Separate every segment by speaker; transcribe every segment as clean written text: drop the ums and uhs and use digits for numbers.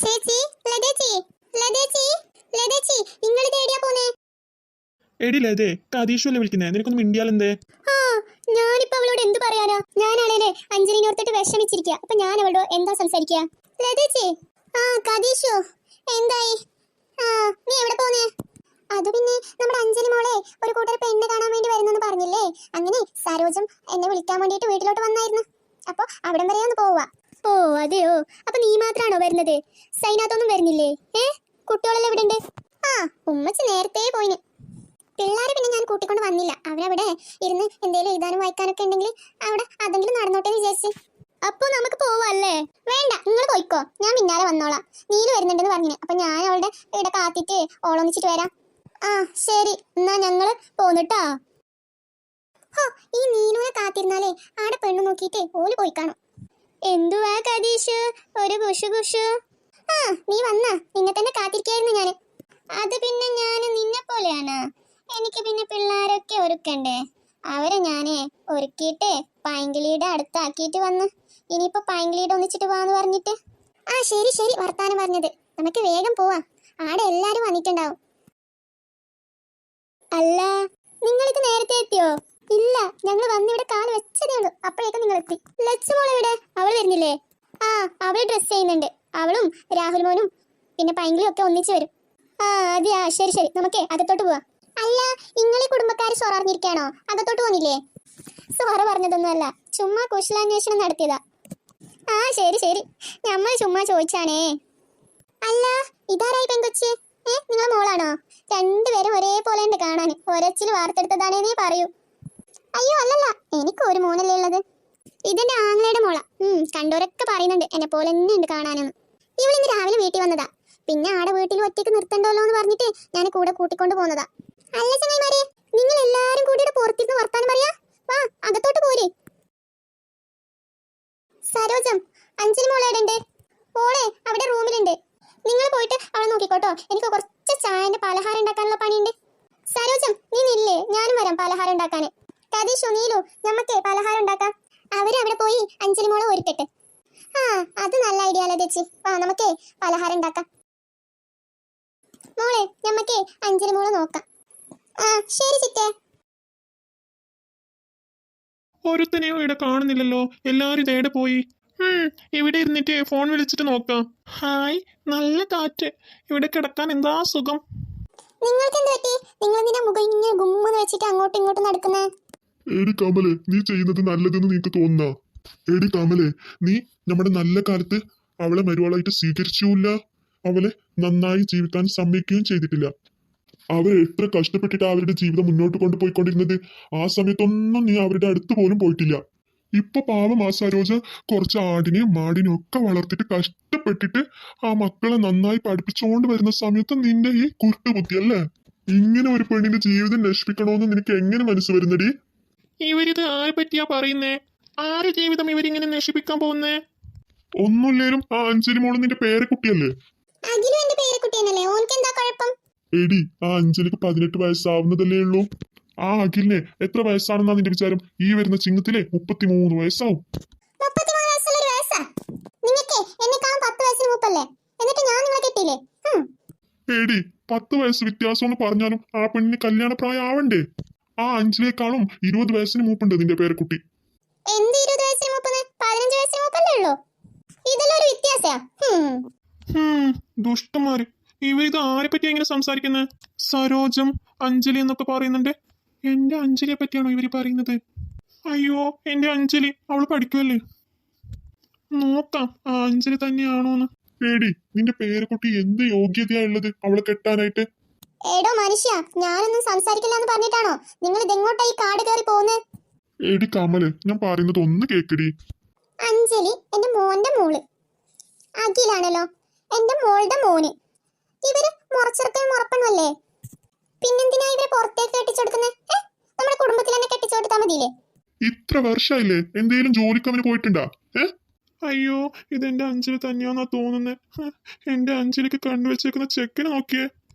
Speaker 1: ചേച്ചി, ലതേച്ചി, ലതേച്ചി, ലതേച്ചി, നിങ്ങൾ തേടിയാ പോന്നെ?
Speaker 2: എടി ലതേ, കതീഷല്ലേ വിളിക്കുന്നേ? നിനക്കൊന്നും മിണ്ടിയാലെന്തേ?
Speaker 1: ആ, ഞാനിപ്പോ അവളോട് എന്ത് പറയാനാ? ഞാനാണേലേ അഞ്ജലിനോർത്തിട്ട് വിഷമിച്ചിരിക്കുക. അപ്പൊ ഞാൻ അവളോട് എന്താ സംസാരിക്കുക? ലതേച്ചി, ആ കതീഷു, എന്തായി? ആ, നീ എവിടെ പോന്നെ? അത് പിന്നെ നമ്മുടെ അഞ്ജലി മോളെ ഒരു കൂട്ടർ പെണ്ണ് കാണാൻ വേണ്ടി വരുന്നെന്ന് പറഞ്ഞില്ലേ? അങ്ങനെ സരോജം എന്നെ വിളിക്കാൻ വേണ്ടിട്ട് വീട്ടിലോട്ട് വന്നായിരുന്നു. അപ്പൊ അവിടം വരെ ഒന്ന് പോവാ. ഓ അതെയോ, അപ്പൊ നീ മാത്രാണോ വരുന്നത്? സൈനാത്തൊന്നും വരുന്നില്ലേ? കുട്ടികളെല്ലാം ഇവിടെ ഉണ്ട്. ആ, ഉമ്മച്ചി നേരത്തെ പോയിന്. പിള്ളേരെ പിന്നെ ഞാൻ കൂട്ടിക്കൊണ്ട് വന്നില്ല. അവരവിടെ ഇരുന്ന് എന്തേലും എഴുതാനും വായിക്കാനൊക്കെ ഉണ്ടെങ്കിൽ അവിടെ അതെങ്കിലും നടന്നോട്ടെ വിചാരിച്ച്. അപ്പൊ നമുക്ക് പോവല്ലേ? വേണ്ട, നിങ്ങൾ പോയിക്കോ, ഞാൻ പിന്നാലെ വന്നോളാം. നീല് വരുന്നുണ്ടെന്ന് പറഞ്ഞു. അപ്പൊ ഞാൻ അവളുടെ ഇവിടെ കാത്തിട്ട് ഓളൊന്നിച്ചിട്ട് വരാം. ആ ശരി, എന്നാ ഞങ്ങള് പോന്നിട്ടാ. ഹോ, ഈ നീലുവിനെ കാത്തിരുന്നാലേ ആടെ പെണ്ണു നോക്കിയിട്ട് ഓല് പോയി കാണും. എന്തുവാ കതീഷ് ഒരു കുഷു കുഷു? ആ, നീ വന്നാ? നിന്നെ തന്നെ കാത്തിരിക്കായിരുന്നു ഞാന്. അത് പിന്നെ ഞാൻ നിന്നെ പോലെയാണ്. എനിക്ക് പിന്നെ പിള്ളേരൊക്കെ ഒരുക്കണ്ടേ? അവരെ ഞാനേ ഒരുക്കിയിട്ട് പൈങ്കിളിയുടെ അടുത്താക്കിയിട്ട് വന്ന്. ഇനിയിപ്പോ പൈങ്കിളിയുടെ ഒന്നിച്ചിട്ട് പോവാന്ന് പറഞ്ഞിട്ട്. ആ ശരി ശരി, വർത്താനം പറഞ്ഞത്. നമുക്ക് വേഗം പോവാ, ആടെ എല്ലാരും വന്നിട്ടുണ്ടാവും. അല്ല, നിങ്ങളിത് നേരത്തെ എത്തിയോ? ഇല്ല, ഞങ്ങൾ വന്നിവിടെ കാല് വെച്ചതേ ഉള്ളൂ. അപ്പോഴേക്കും നിങ്ങൾ എത്തി. ലച്ചു മോൾ എവിടെ? അവൾ വരുന്നില്ലേ? ആ, അവൾ ഡ്രസ് ചെയ്യുന്നുണ്ട്. അവളും രാഹുൽ മോനും പിന്നെ പൈങ്കിളിയും ഒക്കെ ഒന്നിച്ച് വരും. ആ അതെയാ, ശരി ശരി, നമുക്കേ അകത്തോട്ട് പോവാം. അല്ല, നിങ്ങളീ കുടുംബക്കാർ സൊററിഞ്ഞിരിക്കാണോ? അകത്തോട്ട് പോന്നില്ലേ? സൊറ പറഞ്ഞതൊന്നുമല്ല, ചുമ്മാ കുശലാന്വേഷണം നടത്തിയതാ. ആ ശരി ശരി, നമ്മൾ ചുമ്മാ ചോദിച്ചാണേ. അല്ല, ഇതാരായി പെങ്കൊച്ച്? നിങ്ങളെ മോളാണോ? രണ്ടുപേരും ഒരേപോലെ ഉണ്ട് കാണാൻ. ഒരച്ചിൽ വാർത്തെടുത്തതാണേ പറയൂ. അയ്യോ അല്ലല്ല, എനിക്ക് ഒരു മോനല്ലേ ഉള്ളത്. ഇതെന്റെ ആങ്ങളയുടെ മോള. കണ്ടോരൊക്കെ പറയുന്നുണ്ട് എന്നെ പോലെ തന്നെ ഉണ്ട് കാണാനെന്ന്. ഇവളിന്ന് രാവിലെ വീട്ടിൽ വന്നതാ. പിന്നെ ആടെ വീട്ടിൽ ഒറ്റയ്ക്ക് നിർത്തണ്ടല്ലോ എന്ന് പറഞ്ഞിട്ട് ഞാൻ കൂടെ കൂട്ടിക്കൊണ്ട് പോന്നതാ. അല്ല ചങ്ങായിമാരെ, നിങ്ങൾ എല്ലാരും കൂടിയുടെ പുറത്തിരുന്ന് വർത്താനം പറയാ. വാ, അകത്തോട്ട് പോരെ. സരോജം, അഞ്ജലി മോളേടെ ഉണ്ട്? ഓളെ അവിടെ റൂമിലുണ്ട്. നിങ്ങൾ പോയിട്ട് അവളെ നോക്കിക്കോട്ടോ. എനിക്ക് കുറച്ച് ചായന്റെ പലഹാരം ഉണ്ടാക്കാനുള്ള പണിയുണ്ട്. സരോജം, നീ നില്ലേ, ഞാനും വരാം പലഹാരം ഉണ്ടാക്കാന്. കതീഷു, നീലു, ഞമ്മക്കേ പലഹാരം ഉണ്ടാക്കാം. അവരവിടെ പോയി അഞ്ജലി മോളെ ഒരുക്കട്ടെ. ആ, അത് നല്ല ഐഡിയ അല്ലേ ചേച്ചി. വാ, നമുക്കേ പലഹാരം ഉണ്ടാക്കാം. മോളെ, ഞമ്മക്കേ അഞ്ജലി മോളെ നോക്കാം. ആ ശരി ചിറ്റേ.
Speaker 2: ഒരുത്തനെയോ ഇവിടെ കാണുന്നില്ലല്ലോ. എല്ലാരും ഇതേടെ പോയി. ഇവിടെ ഇരുന്നിട്ട് ഫോൺ വിളിച്ചിട്ട് നോക്കാം. ഹായ്, നല്ല കാറ്റ്. ഇവിടെ കിടക്കാൻ എന്താ സുഖം.
Speaker 1: നിങ്ങൾക്ക് എന്ത് പറ്റി? നിങ്ങൾ എന്തിനാ മുഖം ഇങ്ങനെ ഗുമ്മെന്ന് വെച്ചിട്ട് അങ്ങോട്ടും ഇങ്ങോട്ടും നടക്കുന്നേ?
Speaker 3: എടി കമലെ, നീ ചെയ്യുന്നത് നല്ലതെന്ന് നിനക്ക് തോന്നുന്ന? എടി കമലെ, നീ നമ്മുടെ നല്ല കാലത്ത് അവളെ മരുവാളായിട്ട് സ്വീകരിച്ചില്ല. അവളെ നന്നായി ജീവിക്കാൻ സമ്മതിക്കുകയും ചെയ്തിട്ടില്ല. അവർ എത്ര കഷ്ടപ്പെട്ടിട്ട് അവരുടെ ജീവിതം മുന്നോട്ട് കൊണ്ടുപോയിക്കൊണ്ടിരുന്നത്. ആ സമയത്തൊന്നും നീ അവരുടെ അടുത്ത് പോലും പോയിട്ടില്ല. ഇപ്പൊ പാവം ആ സരോജ കുറച്ച് ആടിനെയും മാടിനെയും ഒക്കെ വളർത്തിട്ട് കഷ്ടപ്പെട്ടിട്ട് ആ മക്കളെ നന്നായി പഠിപ്പിച്ചുകൊണ്ട് വരുന്ന സമയത്ത് നിന്റെ ഈ കുരുട്ട് ബുദ്ധിയല്ലേ? ഇങ്ങനെ ഒരു പെണ്ണിന്റെ ജീവിതം നശിപ്പിക്കണോന്ന് നിനക്ക് എങ്ങനെ മനസ്സ് വരുന്നടി?
Speaker 2: ഇവരിത് ആരെ പറ്റിയാ പറയുന്നേ? ആരെ ജീവിതം ഇവരിങ്ങനെ നശിപ്പിക്കാൻ പോകുന്നേ?
Speaker 3: ഒന്നുമില്ലേലും ആ അഞ്ജലി മോള് നിന്റെ പേരക്കുട്ടിയല്ലേ?
Speaker 1: അഖിലും എന്റെ പേരക്കുട്ടിയെന്നല്ലേ, ഓനക്ക് എന്താ കുഴപ്പം?
Speaker 3: എടി, ആ അഞ്ജലിക്ക് 18 വയസ്സാവുന്നതല്ലേ ഉള്ളൂ. ആ അഖിലിനെ എത്ര വയസ്സാണെന്നാ നിന്റെ വിചാരം? ഈ വരുന്ന ചിങ്ങത്തിലെ 33 വയസ്സാവും.
Speaker 1: 33 വയസ്സുള്ള ഒരു വയസ്സാ? നിങ്ങക്കേ എന്നെക്കാളും 10 വയസ്സിന് മൂപ്പല്ലേ? എന്നിട്ട് ഞാൻ നിങ്ങളെ കെട്ടിയില്ലേ?
Speaker 3: എടി, 10 വയസ്സ് വ്യത്യാസം എന്ന് പറഞ്ഞാലും ആ പെണ്ണിന് കല്യാണ പ്രായം ആവണ്ടേ? ആ അഞ്ജലിയെക്കാളും 20 വയസ്സിന് മൂപ്പുണ്ട് നിന്റെ പേരക്കുട്ടി.
Speaker 1: എന്ത് 20 വയസ്സിന് മൂപ്പന്ന്? 15 വയസ്സിന് മൂപ്പല്ലേ ഉള്ളൂ. ഇതെല്ലാം ഒരു വ്യത്യാസാ?
Speaker 2: ദുഷ്ടന്മാര്. ഇവരിത് ആരെ പറ്റിയാ ഇങ്ങനെ സംസാരിക്കുന്നത്? സരോജം, അഞ്ജലി എന്നൊക്കെ പറയുന്നുണ്ട്. എന്റെ അഞ്ജലിയെ പറ്റിയാണോ ഇവര് പറയുന്നത്? അയ്യോ, എന്റെ അഞ്ജലി, അവള് പഠിക്കുമല്ലേ. നോക്കാം ആ അഞ്ജലി തന്നെയാണോന്ന്.
Speaker 3: എടി, നിന്റെ പേരക്കുട്ടി എന്ത് യോഗ്യതയാ ഉള്ളത് അവളെ കെട്ടാനായിട്ട്?
Speaker 1: ഏടോ മനുഷ്യ, ഞാനൊന്നും സംസാരിക്കില്ല എന്ന് പറഞ്ഞിട്ടാണോ നിങ്ങൾ ഇതെങ്ങോട്ടാ ഈ കാട് കയറി പോകുന്നത്?
Speaker 3: എടി കമല്, ഞാൻ പറയുന്നത് ഒന്ന് കേക്കടി.
Speaker 1: അഞ്ജലി എന്റെ മോന്റെ മോള്. അഖിലാണല്ലോ എന്റെ മോളുടെ മോന്. ഇവര് മുറച്ചെറുക്കനും മുറപ്പണല്ലേ? പിന്നെന്തിനാ ഇവരെ പുറത്തേക്ക് കെട്ടിച്ചെടുക്കുന്നത്? നമ്മുടെ കുടുംബത്തിൽ തന്നെ കെട്ടിച്ചെടുത്താ മതിയില്ലേ?
Speaker 3: ഇത്ര വർഷമായില്ലേ, എന്തേലും ജോലിക്ക് അവന് പോയിട്ടുണ്ടാ?
Speaker 2: അയ്യോ, ഇതെന്റെ അഞ്ജലി തന്നെയാന്നാ തോന്നുന്നേ. എന്റെ അഞ്ജലിക്ക് കണ്ടുവച്ചേക്കുന്ന ചെക്കനെ നോക്കിയേ.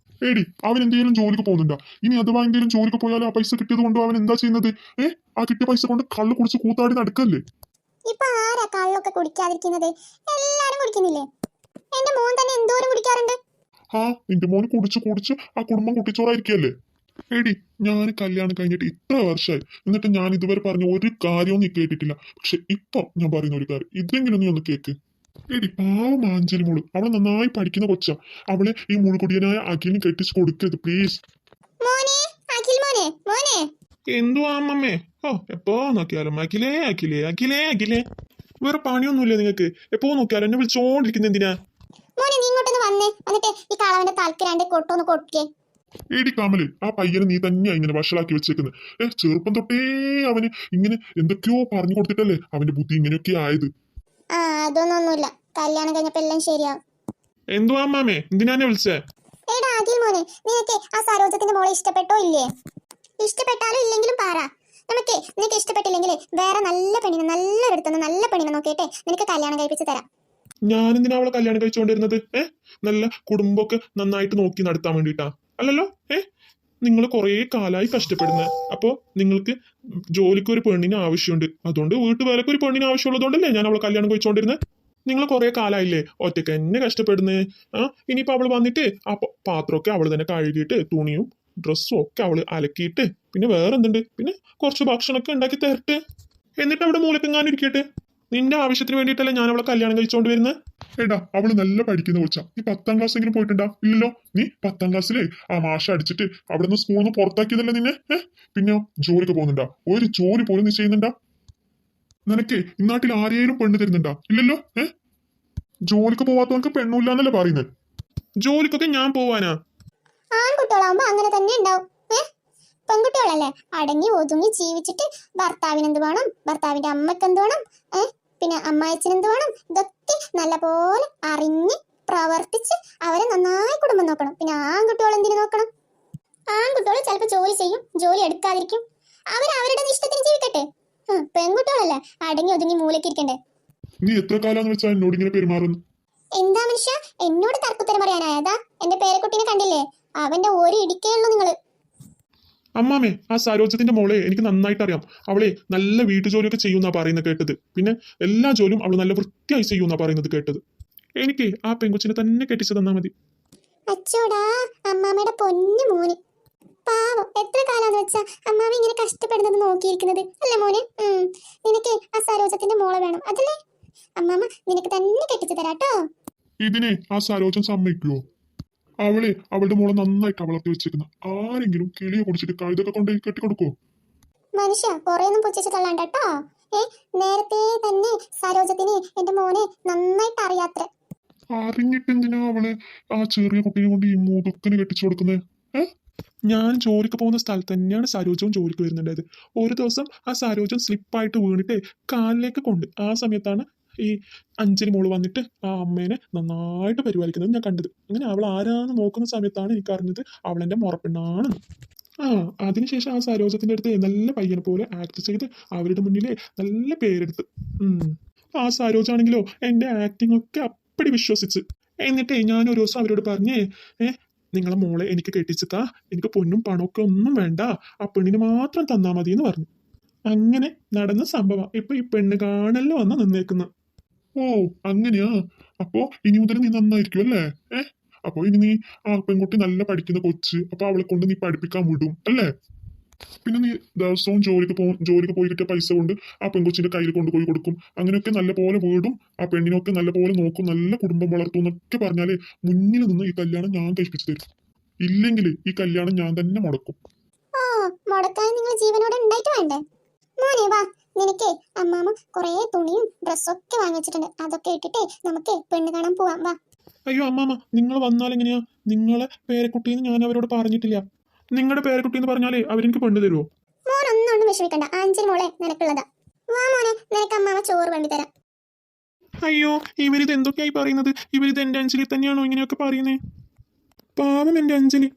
Speaker 3: എടി, അവൻ എന്തെങ്കിലും ജോലിക്ക് പോകുന്നുണ്ടോ? ഇനി അഥവാ എന്തെങ്കിലും ജോലിക്ക് പോയാലും ആ പൈസ കിട്ടിയത് കൊണ്ടോ അവൻ എന്താ ചെയ്യുന്നത്? ആ കിട്ടിയ പൈസ കൊണ്ട് കള്ളു കുടിച്ച് കൂത്താടി നടക്കല്ലേ?
Speaker 1: ഇപ്പൊ ആരാ കള്ളൊക്കെ കുടിക്കാതിരിക്കുന്നത്? എല്ലാരും കുടിക്കുന്നില്ലേ? എന്റെ മോൻ തന്നെ
Speaker 3: ആ നിന്റെ മോന് കുടിച്ച് കുടിച്ച് ആ കുടുംബം കുട്ടിച്ചോറായിരിക്കല്ലേ. എടി ഞാൻ കല്യാണം കഴിഞ്ഞിട്ട് ഇത്ര വർഷമായി, എന്നിട്ട് ഞാൻ ഇതുവരെ പറഞ്ഞ ഒരു കാര്യവും നീ കേട്ടിട്ടില്ല. പക്ഷെ ഇപ്പൊ ഞാൻ പറയുന്ന ഒരു കാര്യം ഇതെങ്കിലും നീ ഒന്ന് കേക്ക്. എടി പാവം ആഞ്ചലി മോള്, അവളെ നന്നായി പഠിക്കുന്ന കൊച്ച. അവളെ ഈ മുഴുകുടിയനായ അഖിലിന് കെട്ടിച്ച് കൊടുക്കരുത് പ്ലീസ്.
Speaker 1: മോനെ അഖിൽ മോനെ മോനെ
Speaker 2: എന്തുവാ അമ്മമ്മേ? ഓ എപ്പോ നോക്കിയാലും അഖിലേ അഖിലേ അഖിലേ അഖിലേ. വേറെ പണിയൊന്നുമില്ല നിങ്ങൾക്ക്? എപ്പോ നോക്കിയാലും എന്നെ വിളിച്ചോണ്ടിരിക്കുന്ന എന്തിനാ?
Speaker 1: മോനെ നീ ഇങ്ങോട്ടൊന്ന് വന്നേ, എന്നിട്ട് ഈ കളവന്റെ തലക്ക് രണ്ട് കൊട്ടൊന്ന് കൊട്ടിക്കേ.
Speaker 3: എടി കമല്, ആ പയ്യനെ നീ തന്നെയാ ഇങ്ങനെ വഷളാക്കി വെച്ചേക്കുന്നത്. ചെറുപ്പം തൊട്ടേ അവന് ഇങ്ങനെ എന്തൊക്കെയോ പറഞ്ഞു കൊടുത്തിട്ടല്ലേ അവന്റെ ബുദ്ധി ഇങ്ങനെയൊക്കെ ആയത്.
Speaker 1: ആ അതൊന്നൊന്നുമില്ല, കല്യാണം കഴിഞ്ഞപ്പോ എല്ലാം ശരിയാവും.
Speaker 2: എന്തുവാ അമ്മാമേ, എന്തിനാ എന്നെ വിളിച്ചേ?
Speaker 1: എടാ അഖിൽ മോനെ, നിനക്ക് ആ സരോജത്തിന്റെ മോളെ ഇഷ്ടപ്പെട്ടോ ഇല്ലേ? ഇഷ്ടപ്പെട്ടാലും ഇല്ലെങ്കിലും പറ. നിനക്ക് ഇഷ്ടപ്പെട്ടില്ലെങ്കിൽ വേറെ നല്ല പെണ്ണിനെ, നല്ലൊരിടത്തുനിന്ന് നല്ല പെണ്ണിനെ നോക്കിയിട്ട് നിനക്ക് കല്യാണം കഴിപ്പിച്ച് തരാം.
Speaker 2: ഞാനെന്തിനാ അവളെ കല്യാണം കഴിച്ചുകൊണ്ടിരുന്നത്? നല്ല കുടുംബമൊക്കെ നന്നായിട്ട് നോക്കി നടത്താൻ വേണ്ടിട്ടാ അല്ലല്ലോ? നിങ്ങൾ കുറെ കാലമായി കഷ്ടപ്പെടുന്നത്. അപ്പോ നിങ്ങൾക്ക് ജോലിക്ക് ഒരു പെണ്ണിന് ആവശ്യമുണ്ട്, അതുകൊണ്ട് വീട്ടുവേലക്ക് ഒരു പെണ്ണിന് ആവശ്യമുള്ളതുകൊണ്ടല്ലേ ഞാൻ അവളെ കല്യാണം കഴിച്ചുകൊണ്ടിരുന്നത്. നിങ്ങൾ കുറെ കാലമായില്ലേ ഒറ്റയ്ക്ക് എന്നെ കഷ്ടപ്പെടുന്നത്. ഇനിയിപ്പോ അവള് വന്നിട്ട് ആ പാത്രമൊക്കെ അവള് തന്നെ കഴുകിയിട്ട് തുണിയും ഡ്രസ്സും ഒക്കെ അവള് അലക്കിയിട്ട് പിന്നെ വേറെ എന്തുണ്ട്, പിന്നെ കുറച്ച് ഭക്ഷണമൊക്കെ ഉണ്ടാക്കി തരട്ടെ, എന്നിട്ട് അവിടെ മൂലക്കെങ്ങാനും ഇരിക്കട്ടെ. നിന്റെ ആവശ്യത്തിന് വേണ്ടിയിട്ടല്ലേ ഞാൻ അവളെ കല്യാണം കഴിച്ചുകൊണ്ട് വരുന്നത്.
Speaker 3: എടാ അവള് നല്ല പഠിക്കുന്ന കൊച്ചാ. നീ 10ാം ക്ലാസ് എങ്കിലും പോയിട്ടുണ്ടാ? ഇല്ലല്ലോ. നീ 10ാം ക്ലാസ്സിലെ ആ മാഷ അടിച്ചിട്ട് അവിടെ നിന്ന് സ്കൂളിൽ നിന്ന് പുറത്താക്കിയതല്ലേ നിന്നെ. പിന്നെ ജോലിക്ക് പോകുന്നുണ്ടാ? ഒരു ജോലി പോലും നീ ചെയ്യുന്നുണ്ടാ? നിനക്ക് ഇന്നാട്ടിൽ ആരെയും പെണ്ണ് തരുന്നുണ്ടാ? ഇല്ലല്ലോ. ജോലിക്ക് പോവാത്തവർക്ക് പെണ്ണുമില്ലാന്നല്ലേ പറയുന്നത്.
Speaker 2: ജോലിക്കൊക്കെ ഞാൻ പോവാനാ?
Speaker 1: ആൺകുട്ടികളാവുമ്പോ അങ്ങനെ തന്നെ ഉണ്ടാവും. പെൺകുട്ടികളല്ലേ അടങ്ങി ഒതുങ്ങി ജീവിച്ചിട്ട് ഭർത്താവിന് എന്ത് വേണം, ഭർത്താവിന്റെ അമ്മക്ക് എന്ത് വേണം, പിന്നെ അമ്മായച്ചന് എന്ത് വേണം, ഇതൊക്കെ നല്ലപോലെ അറിഞ്ഞ് പ്രവർത്തിച്ച് അവരെ നന്നായി കുടുംബം നോക്കണം. പിന്നെ ആൺകുട്ടികൾ എന്തിനു നോക്കണം? ആൺകുട്ടികൾ ചിലപ്പോൾ ജോലി ചെയ്യും, ജോലി എടുക്കാതിരിക്കും, അവരുടെ ഇഷ്ടത്തിന് ജീവിക്കട്ടെ. പെൺകുട്ടികളല്ലേ അടങ്ങി ഒതുങ്ങി മൂലക്കിരിക്കണ്ടേ.
Speaker 3: നീ എത്ര കാലാന്ന് വെച്ചാ എന്നോട് ഇങ്ങനെ പെരുമാറുന്നു?
Speaker 1: എന്താ മനുഷ്യ എന്നോട് തർക്കുത്തരം പറയാനായതാ? എന്റെ പേരക്കുട്ടീനെ കണ്ടില്ലേ? അവന്റെ ഒരു ഇടിക്കേ ഉള്ളൂ നിങ്ങള്.
Speaker 2: അമ്മാമേ, ആ സരോജത്തിന്റെ മോളെ എനിക്ക് നന്നായിട്ട് അറിയാം. അവളെ നല്ല വീട്ടുജോലിയൊക്കെ ചെയ്യുന്നാ പറയുന്നത് കേട്ടത്. പിന്നെ എല്ലാ ജോലിയും അവള് നല്ല വൃത്തിയായി ചെയ്യുന്നാ പറയുന്നത് കേട്ടത്. എനിക്ക് ആ പെൺകൊച്ചിനെ തന്നെ കെട്ടിച്ചു തന്നാ മതി.
Speaker 1: അച്ചോടാ അമ്മാമ്മയുടെ പൊന്നു മോന്, പാവം എത്ര കാലാന്ന് വെച്ചാ അമ്മാമ ഇങ്ങനെ കഷ്ടപ്പെടുന്നത് നോക്കിയിരിക്കുന്നത് അല്ലേ മോനെ? നിനക്ക് ആ സരോജത്തിന്റെ മോളെ വേണം അതല്ലേ? അമ്മാമ നിനക്ക് തന്നെ കെട്ടിച്ചു തരാട്ടോ.
Speaker 3: ഇതിനെ ആ സരോജൻ സമ്മതിക്കുവോ? അവളുടെ മോളെ നന്നായിട്ട് വളർത്തി വെച്ചേക്കുന്ന ആരെങ്കിലും കിളിയെ കുടിച്ചിട്ട് കഴുതൊക്കെ കൊണ്ട് കെട്ടിക്കൊടുക്കോ?
Speaker 1: മനുഷ്യ കൊറേയൊന്നും പുച്ഛിച്ച് തള്ളാണ്ടട്ടോ. നേരത്തെ തന്നെ സരോജത്തിന് എന്റെ മോനെ നന്നായിട്ട് അറിയാത്ര.
Speaker 3: അറിഞ്ഞിട്ട് എന്തിനാ അവള് ആ ചെറിയ കുട്ടീനെ കൊണ്ട് ഈ മുതുക്കിന് കെട്ടിച്ചു കൊടുക്കുന്നത്?
Speaker 2: ഞാൻ ജോലിക്ക് പോകുന്ന സ്ഥലത്ത് തന്നെയാണ് സരോജവും ജോലിക്ക് വരുന്നുണ്ടായത്. ഒരു ദിവസം ആ സരോജം സ്ലിപ്പായിട്ട് വീണിട്ട് കാലിലേക്ക് കൊണ്ട്, ആ സമയത്താണ് ഈ അഞ്ജലി മോള് വന്നിട്ട് ആ അമ്മേനെ നന്നായിട്ട് പരിപാലിക്കുന്നത് ഞാൻ കണ്ടത്. അങ്ങനെ അവൾ ആരാന്ന് നോക്കുന്ന സമയത്താണ് എനിക്ക് അറിഞ്ഞത് അവളെന്റെ മുറപ്പെണ്ണാണ്. അതിനുശേഷം ആ സരോജത്തിന്റെ അടുത്ത് നല്ല പയ്യനെ പോലെ ആക്ട് ചെയ്ത് അവരുടെ മുന്നിലെ നല്ല പേരെടുത്ത്. ആ സരോജാണെങ്കിലോ എന്റെ ആക്ടിംഗ് ഒക്കെ അപ്പടി വിശ്വസിച്ച്. എന്നിട്ട് ഞാൻ ഒരു ദിവസം അവരോട് പറഞ്ഞേ, നിങ്ങളെ മോളെ എനിക്ക് കെട്ടിച്ചിട്ടാ, എനിക്ക് പൊന്നും പണമൊക്കെ ഒന്നും വേണ്ട, ആ പെണ്ണിന് മാത്രം തന്നാ മതി എന്ന് പറഞ്ഞു. അങ്ങനെ നടന്ന സംഭവം ഇപ്പൊ ഈ പെണ്ണ് കാണല്ലോ വന്ന് നിന്നേക്കുന്നു.
Speaker 3: ഓ അങ്ങനെയാ? അപ്പോ ഇനി മുതൽ നീ നന്നായിരിക്കും അല്ലേ? അപ്പൊ ഇനി നീ ആ പെൺകുട്ടി നല്ല പഠിക്കുന്ന കൊച്ച്, അപ്പൊ അവളെ കൊണ്ട് നീ പഠിപ്പിക്കാൻ വിടും അല്ലേ? പിന്നെ നീ ദിവസവും ജോലിക്ക് പോയി കിട്ടിയ പൈസ കൊണ്ട് ആ പെൺകൊച്ചിന്റെ കയ്യിൽ കൊണ്ടുപോയി കൊടുക്കും. അങ്ങനെയൊക്കെ നല്ല പോലെ വീടും ആ പെണ്ണിനൊക്കെ നല്ല പോലെ നോക്കും, നല്ല കുടുംബം വളർത്തും എന്നൊക്കെ പറഞ്ഞാലേ മുന്നിൽ നിന്ന് ഈ കല്യാണം ഞാൻ കഴിപ്പിച്ചു തരും. ഇല്ലെങ്കിൽ ഈ കല്യാണം ഞാൻ തന്നെ മുടക്കും.
Speaker 1: മുടക്കാൻ നിങ്ങൾ ജീവനോടെ ഉണ്ടായിട്ട് വേണ്ടേ? മോനെ വാ, നിനക്ക് അമ്മാമ്മ കൊറേ തുണിയും ഡ്രസ്സൊക്കെ വാങ്ങിച്ചിട്ടുണ്ട്, അതൊക്കെ ഇട്ടിട്ട് നമുക്ക് പെണ്ണ് കാണാൻ പോവാം. വാ.
Speaker 2: അയ്യോ അമ്മാമ്മ, നിങ്ങൾ വന്നാൽ എങ്ങനെയാ? നിങ്ങളെ പേരക്കുട്ടീന്ന് ഞാൻ അവരോട് പറഞ്ഞിട്ടില്ല. നിങ്ങളുടെ പേരക്കുട്ടീന്ന് പറഞ്ഞാലേ അവരെനിക്ക് പെണ്ണ് തരുമോ?
Speaker 1: മോനൊന്നും വിഷമിക്കണ്ട, അഞ്ചൽ മോളെ നിനക്കുള്ളതാ. വാ മോനെ, നിനക്ക് അമ്മാമ്മ ചോറ് വേണ്ടി തരാം.
Speaker 2: അയ്യോ ഇവരിത് എന്തൊക്കെയായി പറയുന്നത്? ഇവരിത് എന്റെ അഞ്ജലി തന്നെയാണോ ഇങ്ങനെയൊക്കെ പറയുന്നേ? പാവം എന്റെ അഞ്ജലി.